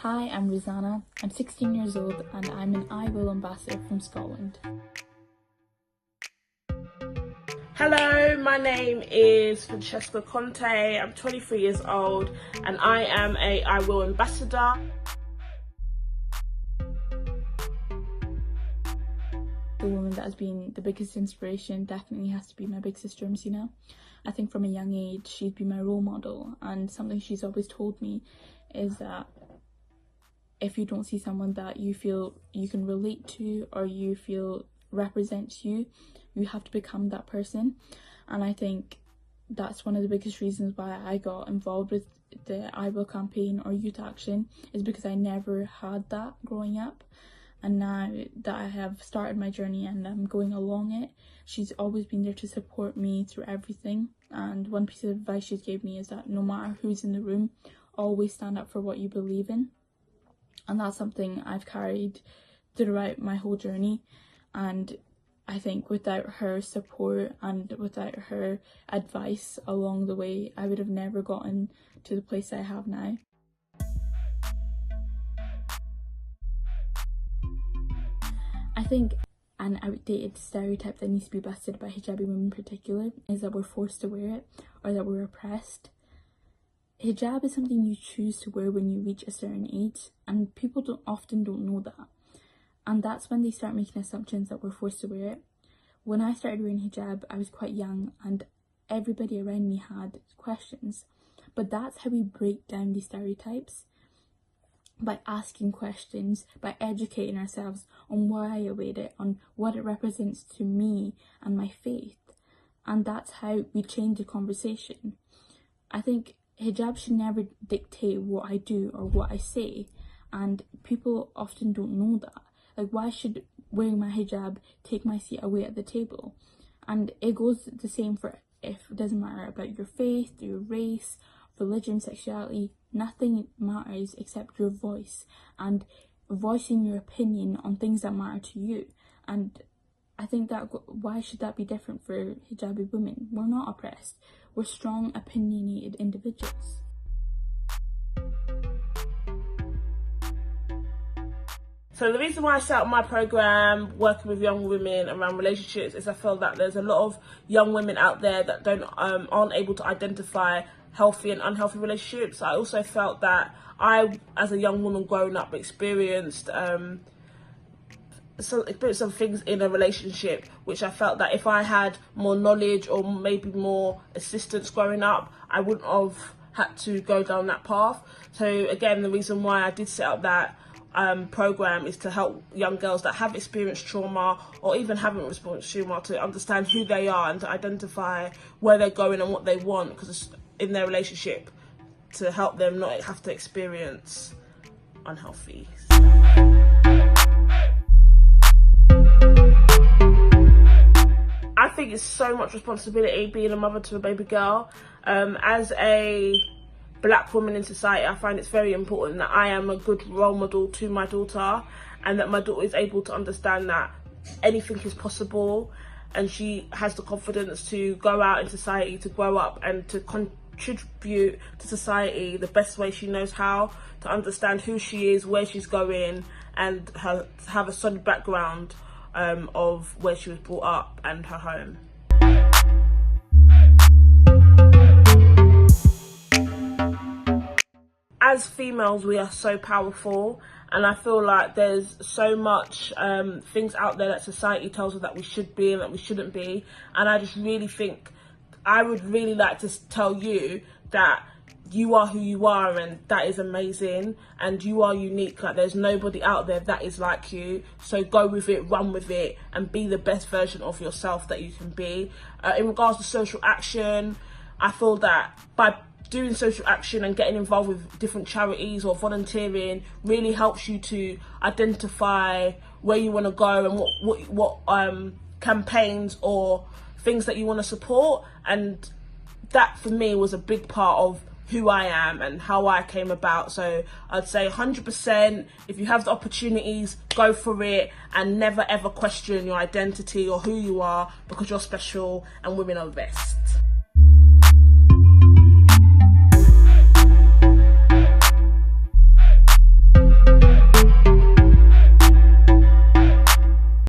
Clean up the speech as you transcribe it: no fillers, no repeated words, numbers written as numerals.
Hi, I'm Razannah. I'm 16 years old and I'm an iwill ambassador from Scotland. Hello, my name is Francesca Conte. I'm 23 years old and I am a iwill ambassador. The woman that has been the biggest inspiration definitely has to be my big sister, Messina. I think from a young age she's been my role model, and something she's always told me is that if you don't see someone that you feel you can relate to or you feel represents you, you have to become that person. And I think that's one of the biggest reasons why I got involved with the iwill campaign or youth action, is because I never had that growing up. And now that I have started my journey and I'm going along it, she's always been there to support me through everything. And one piece of advice she gave me is that no matter who's in the room, always stand up for what you believe in. And that's something I've carried throughout my whole journey. And I think without her support and without her advice along the way, I would have never gotten to the place I have now. I think an outdated stereotype that needs to be busted by hijabi women in particular is that we're forced to wear it or that we're oppressed. Hijab is something you choose to wear when you reach a certain age, and people often don't know that. And that's when they start making assumptions that we're forced to wear it. When I started wearing hijab, I was quite young and everybody around me had questions. But that's how we break down these stereotypes. By asking questions, by educating ourselves on why I wear it, on what it represents to me and my faith. And that's how we change the conversation. I think hijab should never dictate what I do or what I say, and people often don't know that. Like, why should wearing my hijab take my seat away at the table? And it goes the same for if it doesn't matter about your faith, your race, religion, sexuality. Nothing matters except your voice and voicing your opinion on things that matter to you. And I think that why should that be different for hijabi women? We're not oppressed. We're strong, opinionated individuals. So the reason why I set up my programme working with young women around relationships is I feel that there's a lot of young women out there that aren't able to identify healthy and unhealthy relationships. I also felt that I, as a young woman growing up, experienced some things in a relationship which I felt that if I had more knowledge or maybe more assistance growing up, I wouldn't have had to go down that path. So again, the reason why I did set up that program is to help young girls that have experienced trauma or even haven't experienced trauma to understand who they are and to identify where they're going and what they want, because it's in their relationship, to help them not have to experience unhealthy stuff. I think it's so much responsibility being a mother to a baby girl. As a black woman in society, I find it's very important that I am a good role model to my daughter, and that my daughter is able to understand that anything is possible, and she has the confidence to go out in society, to grow up and to contribute to society the best way she knows how, to understand who she is, where she's going, and have a solid background of where she was brought up and her home. As females, we are so powerful, and I feel like there's so much things out there that society tells us that we should be and that we shouldn't be, and I just really think I would really like to tell you that you are who you are, and that is amazing, and you are unique. Like, there's nobody out there that is like you, so go with it, run with it, and be the best version of yourself that you can be. In regards to social action, I feel that by doing social action and getting involved with different charities or volunteering really helps you to identify where you want to go and what campaigns or things that you want to support. And that for me was a big part of who I am and how I came about. So I'd say 100%, if you have the opportunities, go for it, and never ever question your identity or who you are, because you're special and women are the best.